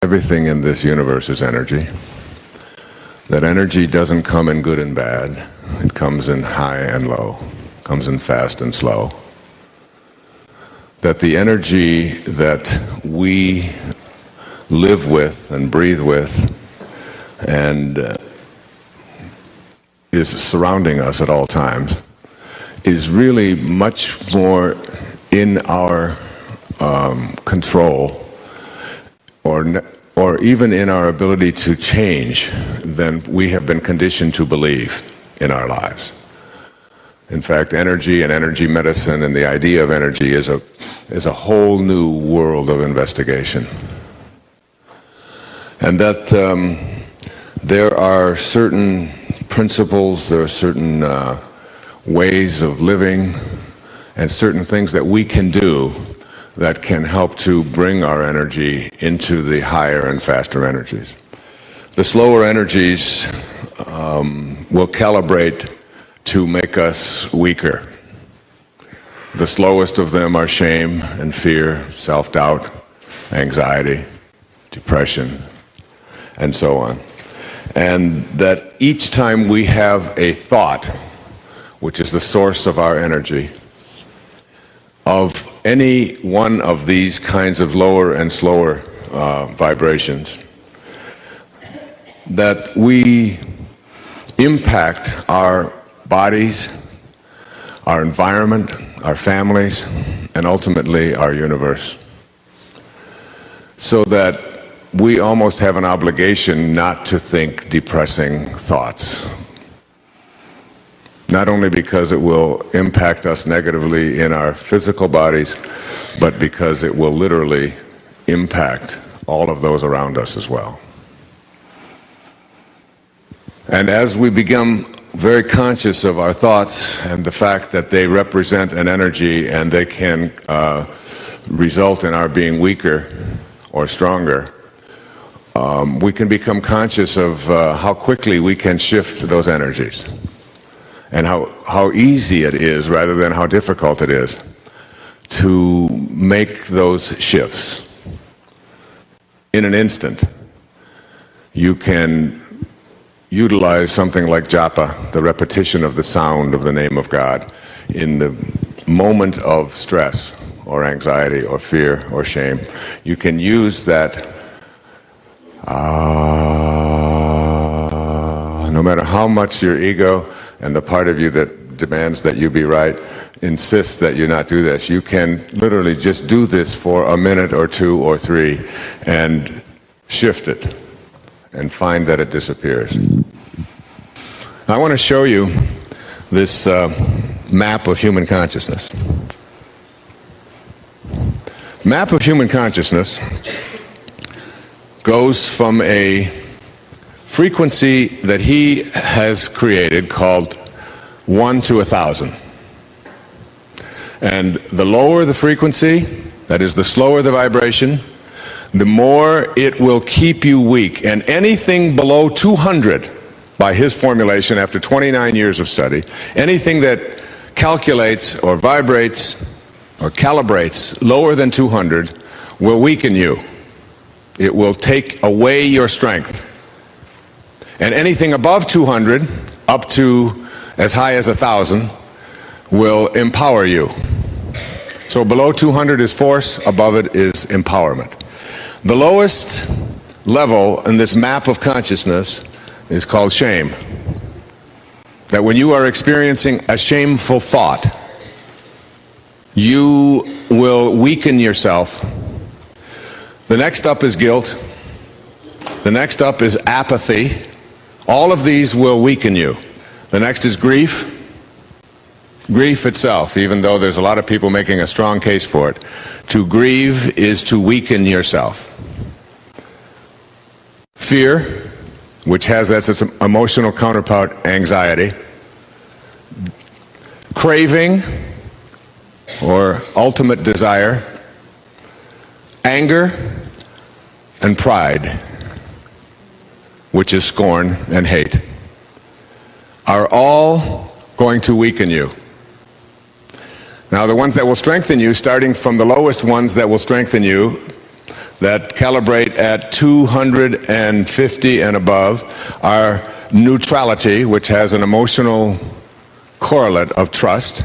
Everything in this universe is energy. That energy doesn't come in good and bad. It comes in high and low. It comes in fast and slow. That the energy that we live with and breathe with and is surrounding us at all times is really much more in our control or even in our ability to change than we have been conditioned to believe in our lives. In fact, energy and energy medicine and the idea of energy is a whole new world of investigation. And that there are certain principles, there are certain ways of living, and certain things that we can do that can help to bring our energy into the higher and faster energies. The slower energies will calibrate to make us weaker. The slowest of them are shame and fear, self-doubt, anxiety, depression, and so on. And that each time we have a thought, which is the source of our energy, of any one of these kinds of lower and slower vibrations, that we impact our bodies, our environment, our families, and ultimately our universe. So that we almost have an obligation not to think depressing thoughts. Not only because it will impact us negatively in our physical bodies, but because it will literally impact all of those around us as well. And as we become very conscious of our thoughts and the fact that they represent an energy and they can result in our being weaker or stronger, we can become conscious of how quickly we can shift those energies. And how easy it is, rather than how difficult it is, to make those shifts. In an instant, you can utilize something like japa, the repetition of the sound of the name of God, in the moment of stress or anxiety or fear or shame. You can use that no matter how much your ego and the part of you that demands that you be right insists that you not do this. You can literally just do this for a minute or two or three and shift it and find that it disappears. I want to show you this map of human consciousness. Map of human consciousness goes from a frequency that he has created called 1 to 1,000. And the lower the frequency, that is the slower the vibration, the more it will keep you weak. And anything below 200, by his formulation after 29 years of study, anything that calculates or vibrates or calibrates lower than 200 will weaken you. It will take away your strength. And anything above 200, up to as high as 1,000, will empower you. So below 200 is force, above it is empowerment. The lowest level in this map of consciousness is called shame. That when you are experiencing a shameful thought, you will weaken yourself. The next up is guilt. The next up is apathy. All of these will weaken you. The next is grief. Grief itself, even though there's a lot of people making a strong case for it, to grieve is to weaken yourself. Fear, which has as its emotional counterpart anxiety. Craving, or ultimate desire. Anger, and pride, which is scorn and hate, are all going to weaken you. Now, the ones that will strengthen you, starting from the lowest ones that will strengthen you, that calibrate at 250 and above are neutrality, which has an emotional correlate of trust,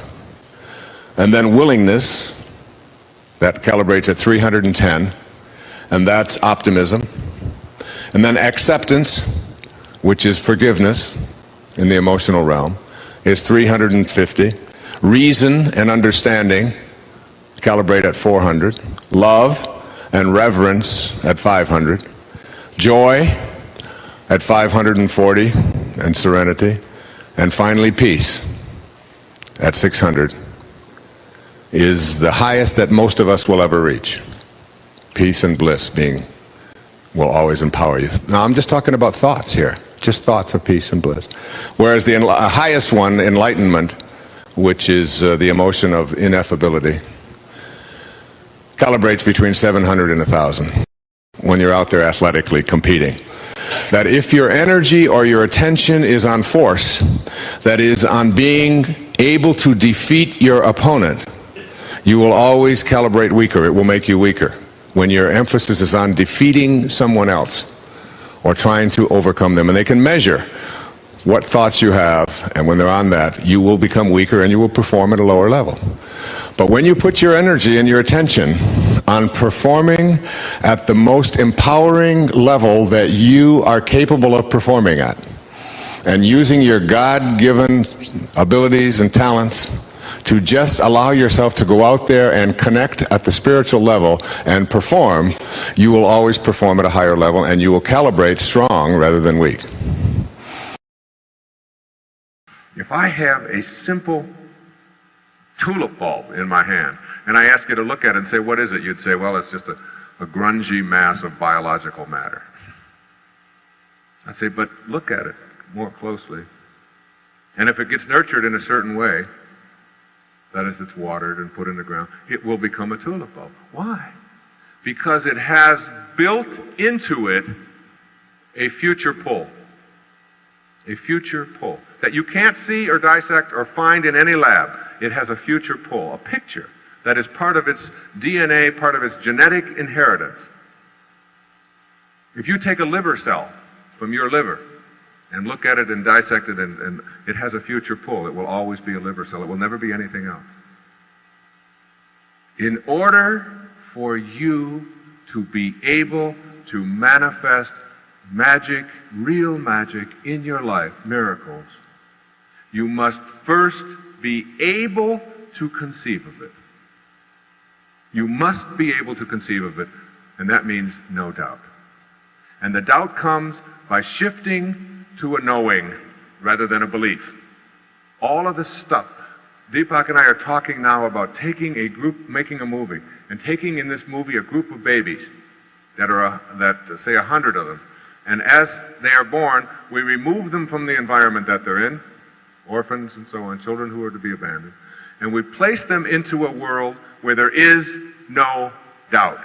and then willingness, that calibrates at 310, and that's optimism, and then acceptance, which is forgiveness in the emotional realm, is 350. Reason and understanding calibrate at 400. Love and reverence at 500. Joy at 540, and serenity. And finally, peace at 600 is the highest that most of us will ever reach. Peace and bliss will always empower you. Now, I'm just talking about thoughts here, just thoughts of peace and bliss. Whereas the highest one, enlightenment, which is the emotion of ineffability, calibrates between 700 and 1,000 when you're out there athletically competing. That if your energy or your attention is on force, that is on being able to defeat your opponent, you will always calibrate weaker. It will make you weaker. When your emphasis is on defeating someone else or trying to overcome them, and they can measure what thoughts you have, and when they're on that, you will become weaker and you will perform at a lower level. But when you put your energy and your attention on performing at the most empowering level that you are capable of performing at, and using your God-given abilities and talents to just allow yourself to go out there and connect at the spiritual level and perform, you will always perform at a higher level, and you will calibrate strong rather than weak. If I have a simple tulip bulb in my hand, and I ask you to look at it and say, what is it? You'd say, well, it's just a grungy mass of biological matter. I say, but look at it more closely. And if it gets nurtured in a certain way, that is, it's watered and put in the ground, it will become a tulip bulb. Why? Because it has built into it a future pull. A future pull that you can't see or dissect or find in any lab. It has a future pull, a picture that is part of its DNA, part of its genetic inheritance. If you take a liver cell from your liver and look at it and dissect it, and it has a future pull, it will always be a liver cell. It will never be anything else. In order for you to be able to manifest magic, real magic in your life, miracles, you must first be able to conceive of it. You must be able to conceive of it, and that means no doubt. And the doubt comes by shifting to a knowing rather than a belief. All of this stuff, Deepak and I are talking now about taking a group, making a movie, and taking in this movie a group of babies that say 100 of them. And as they are born, we remove them from the environment that they're in, orphans and so on, children who are to be abandoned, and we place them into a world where there is no doubt,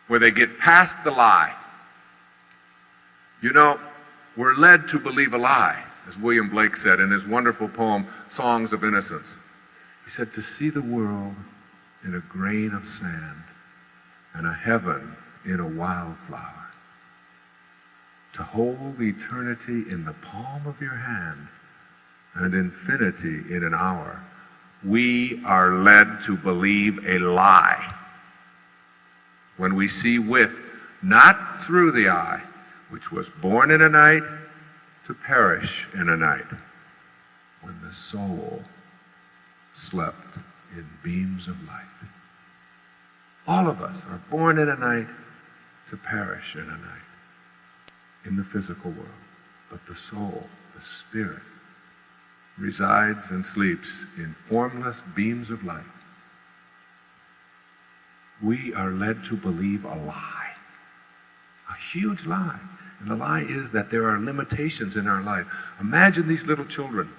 where they get past the lie. You know, we're led to believe a lie, as William Blake said in his wonderful poem, Songs of Innocence. He said, to see the world in a grain of sand and a heaven in a wildflower, to hold eternity in the palm of your hand and infinity in an hour, we are led to believe a lie when we see with, not through the eye, which was born in a night to perish in a night, when the soul slept in beams of light. All of us are born in a night to perish in a night, in the physical world. But the soul, the spirit, resides and sleeps in formless beams of light. We are led to believe a lie, a huge lie. And the lie is that there are limitations in our life. Imagine these little children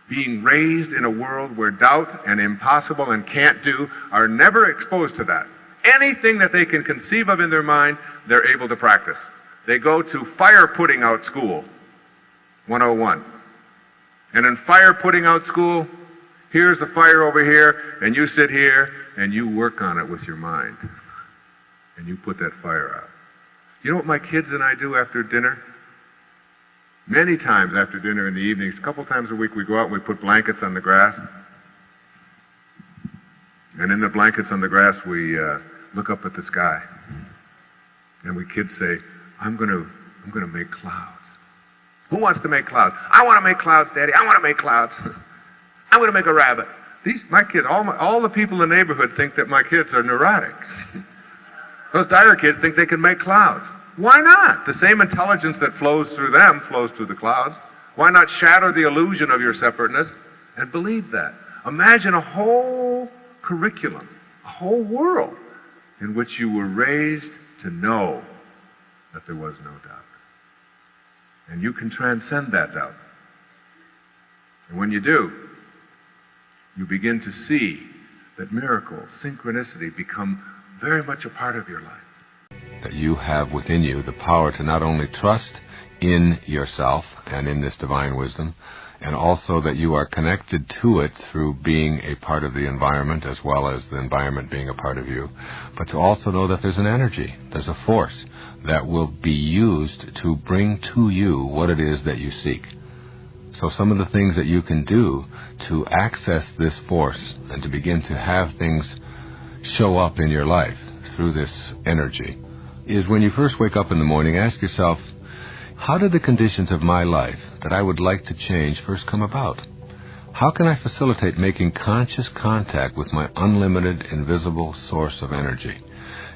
being raised in a world where doubt and impossible and can't do are never exposed to that. Anything that they can conceive of in their mind, they're able to practice. They go to fire putting out school, 101. And in fire putting out school, here's a fire over here, and you sit here, and you work on it with your mind, and you put that fire out. You know what my kids and I do after dinner? Many times after dinner in the evenings, a couple times a week, we go out and we put blankets on the grass. And in the blankets on the grass, we look up at the sky. And we kids say, I'm going to make clouds. Who wants to make clouds? I want to make clouds, Daddy. I want to make clouds. I'm going to make a rabbit. My kids, all the people in the neighborhood think that my kids are neurotic. Those Dyer kids think they can make clouds. Why not? The same intelligence that flows through them flows through the clouds. Why not shatter the illusion of your separateness and believe that? Imagine a whole curriculum, a whole world in which you were raised to know that there was no doubt. And you can transcend that doubt. And when you do, you begin to see that miracles, synchronicity become very much a part of your life. That you have within you the power to not only trust in yourself and in this divine wisdom, and also that you are connected to it through being a part of the environment as well as the environment being a part of you, but to also know that there's an energy, there's a force that will be used to bring to you what it is that you seek. So some of the things that you can do to access this force and to begin to have things show up in your life through this energy is when you first wake up in the morning, ask yourself, how did the conditions of my life that I would like to change first come about? How can I facilitate making conscious contact with my unlimited, invisible source of energy?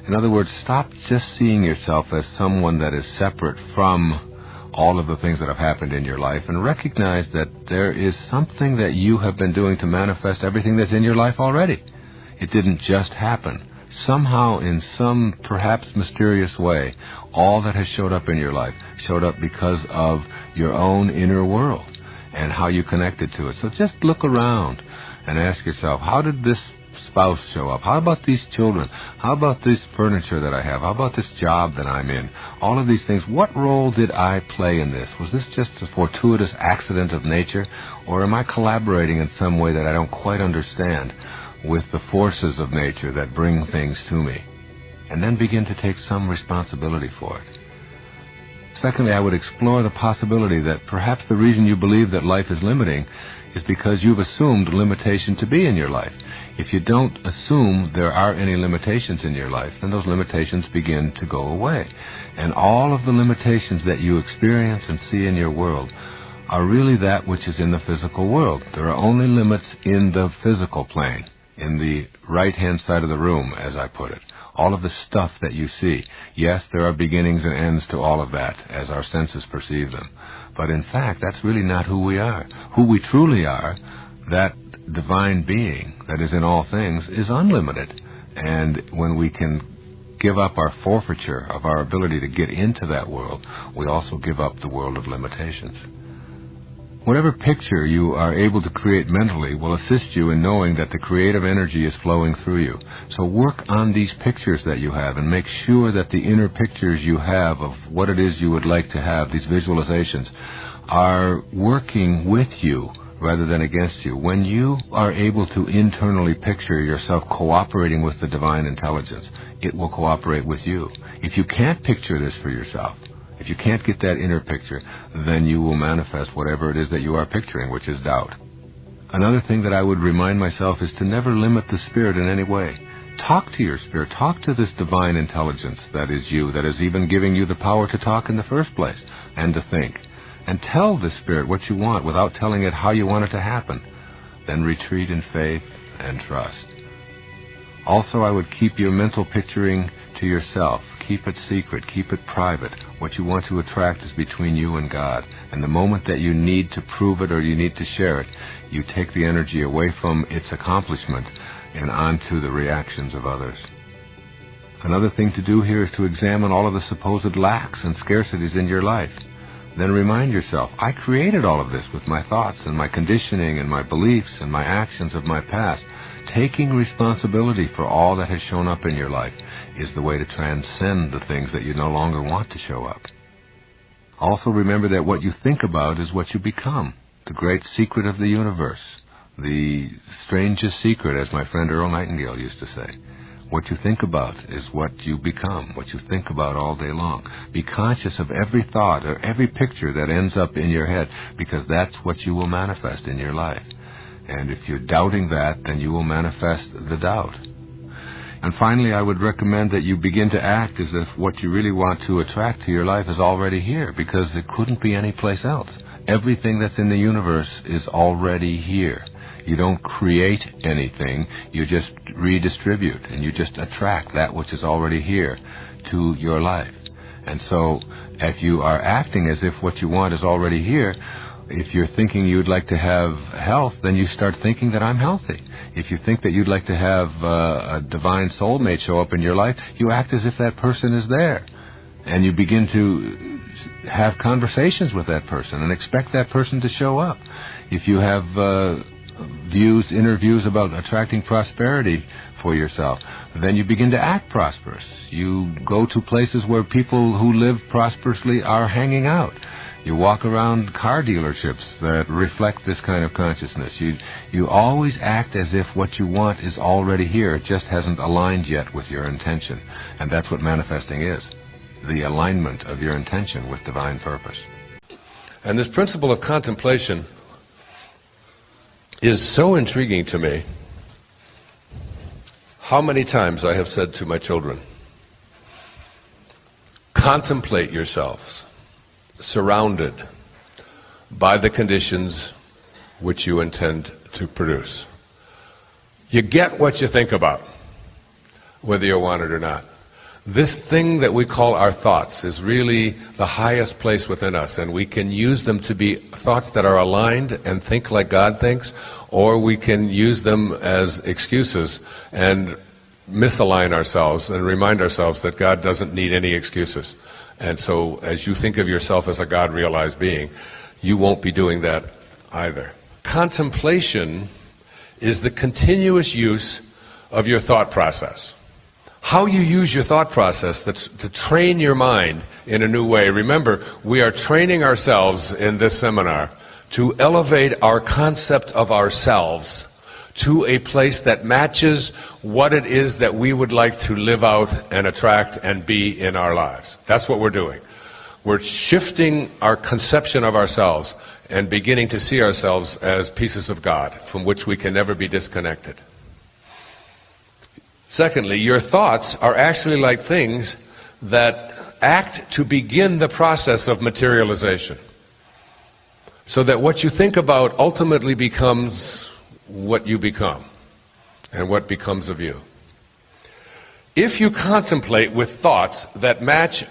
In other words, stop just seeing yourself as someone that is separate from all of the things that have happened in your life, and recognize that there is something that you have been doing to manifest everything that's in your life already. It didn't just happen. Somehow, in some perhaps mysterious way, all that has showed up in your life showed up because of your own inner world and how you connected to it. So just look around and ask yourself, how did this spouse show up? How about these children? How about this furniture that I have? How about this job that I'm in? All of these things, what role did I play in this? Was this just a fortuitous accident of nature, or am I collaborating in some way that I don't quite understand with the forces of nature that bring things to me? And then begin to take some responsibility for it. Secondly, I would explore the possibility that perhaps the reason you believe that life is limiting is because you've assumed limitation to be in your life. If you don't assume there are any limitations in your life, then those limitations begin to go away. And all of the limitations that you experience and see in your world are really that which is in the physical world. There are only limits in the physical plane, in the right-hand side of the room, as I put it. All of the stuff that you see. Yes, there are beginnings and ends to all of that, as our senses perceive them. But in fact, that's really not who we are. Who we truly are, that divine being that is in all things, is unlimited. And when we can give up our forfeiture of our ability to get into that world, we also give up the world of limitations. Whatever picture you are able to create mentally will assist you in knowing that the creative energy is flowing through you. So work on these pictures that you have and make sure that the inner pictures you have of what it is you would like to have, these visualizations, are working with you rather than against you. When you are able to internally picture yourself cooperating with the divine intelligence, it will cooperate with you. If you can't picture this for yourself, if you can't get that inner picture, then you will manifest whatever it is that you are picturing, which is doubt. Another thing that I would remind myself is to never limit the spirit in any way. Talk to your spirit. Talk to this divine intelligence that is you, that is even giving you the power to talk in the first place and to think. And tell the spirit what you want without telling it how you want it to happen. Then retreat in faith and trust. Also, I would keep your mental picturing to yourself. Keep it secret. Keep it private. What you want to attract is between you and God. And the moment that you need to prove it or you need to share it, you take the energy away from its accomplishment and onto the reactions of others. Another thing to do here is to examine all of the supposed lacks and scarcities in your life. Then remind yourself, I created all of this with my thoughts and my conditioning and my beliefs and my actions of my past. Taking responsibility for all that has shown up in your life is the way to transcend the things that you no longer want to show up. Also remember that what you think about is what you become. The great secret of the universe. The strangest secret, as my friend Earl Nightingale used to say, what you think about is what you become, what you think about all day long. Be conscious of every thought or every picture that ends up in your head, because that's what you will manifest in your life. And if you're doubting that, then you will manifest the doubt. And finally, I would recommend that you begin to act as if what you really want to attract to your life is already here, because it couldn't be anyplace else. Everything that's in the universe is already here. You don't create anything, you just redistribute, and you just attract that which is already here to your life. And so, if you are acting as if what you want is already here, if you're thinking you'd like to have health, then you start thinking that I'm healthy. If you think that you'd like to have a divine soulmate show up in your life, you act as if that person is there. And you begin to have conversations with that person and expect that person to show up. If you have inner views about attracting prosperity for yourself, then you begin to act prosperous. You go to places where people who live prosperously are hanging out. You walk around car dealerships that reflect this kind of consciousness. You always act as if what you want is already here. It just hasn't aligned yet with your intention. And that's what manifesting is, the alignment of your intention with divine purpose. And this principle of contemplation is so intriguing to me. How many times I have said to my children, contemplate yourselves surrounded by the conditions which you intend to produce. You get what you think about, whether you want it or not. This thing that we call our thoughts is really the highest place within us, and we can use them to be thoughts that are aligned and think like God thinks, or we can use them as excuses and misalign ourselves and remind ourselves that God doesn't need any excuses. And so as you think of yourself as a God-realized being, you won't be doing that either. Contemplation is the continuous use of your thought process. How you use your thought process to train your mind in a new way. Remember, we are training ourselves in this seminar to elevate our concept of ourselves to a place that matches what it is that we would like to live out and attract and be in our lives. That's what we're doing. We're shifting our conception of ourselves and beginning to see ourselves as pieces of God from which we can never be disconnected. Secondly, your thoughts are actually like things that act to begin the process of materialization. So that what you think about ultimately becomes what you become and what becomes of you. If you contemplate with thoughts that match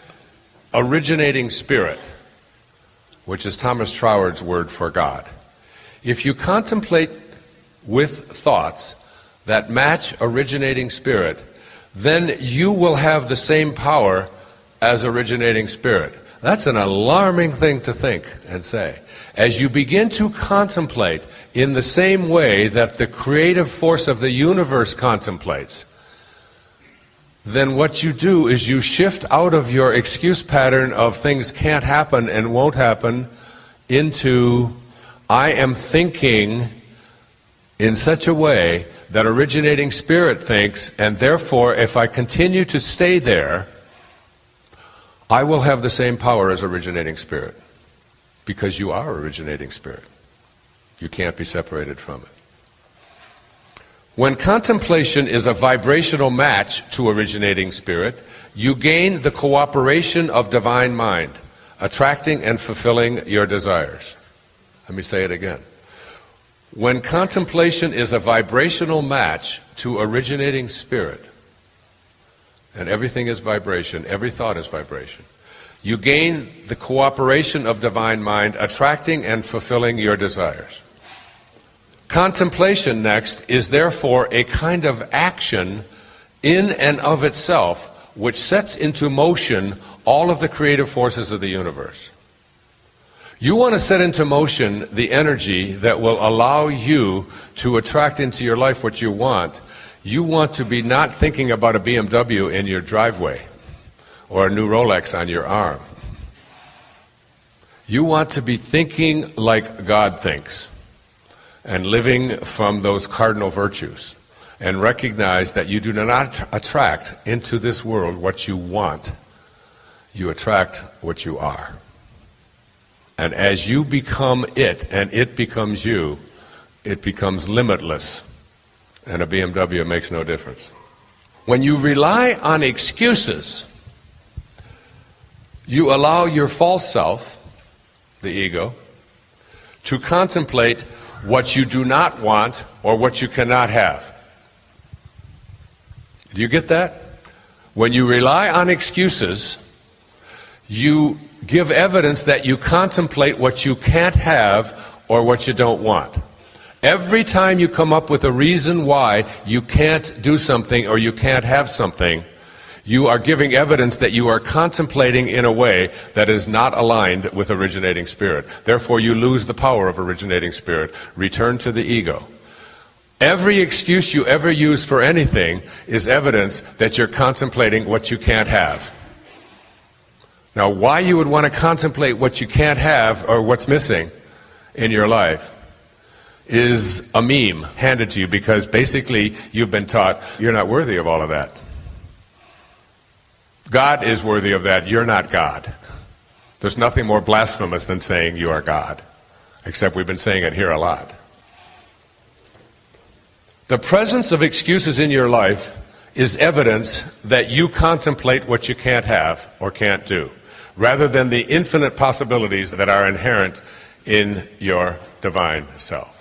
originating spirit, which is Thomas Troward's word for God, if you contemplate with thoughts that match originating spirit, then you will have the same power as originating spirit. That's an alarming thing to think and say. As you begin to contemplate in the same way that the creative force of the universe contemplates, then what you do is you shift out of your excuse pattern of things can't happen and won't happen into I am thinking in such a way that originating spirit thinks, and therefore if I continue to stay there, I will have the same power as originating spirit. Because you are originating spirit. You can't be separated from it. When contemplation is a vibrational match to originating spirit, you gain the cooperation of divine mind, attracting and fulfilling your desires. Let me say it again. When contemplation is a vibrational match to originating spirit, and everything is vibration, every thought is vibration, you gain the cooperation of divine mind, attracting and fulfilling your desires. Contemplation, next, is therefore a kind of action in and of itself, which sets into motion all of the creative forces of the universe. You want to set into motion the energy that will allow you to attract into your life what you want. You want to be not thinking about a BMW in your driveway or a new Rolex on your arm. You want to be thinking like God thinks. and living from those cardinal virtues, and recognize that you do not attract into this world what you want, you attract what you are. And as you become it and it becomes you, it becomes limitless, and a BMW makes no difference. When you rely on excuses, you allow your false self, the ego, to contemplate what you do not want or what you cannot have. Do you get that? When you rely on excuses, you give evidence that you contemplate what you can't have or what you don't want. Every time you come up with a reason why you can't do something or you can't have something, you are giving evidence that you are contemplating in a way that is not aligned with originating spirit. Therefore, you lose the power of originating spirit. Return to the ego. Every excuse you ever use for anything is evidence that you're contemplating what you can't have. Now, why you would want to contemplate what you can't have or what's missing in your life is a meme handed to you, because basically you've been taught you're not worthy of all of that. God is worthy of that. You're not God. There's nothing more blasphemous than saying you are God, except we've been saying it here a lot. The presence of excuses in your life is evidence that you contemplate what you can't have or can't do, rather than the infinite possibilities that are inherent in your divine self.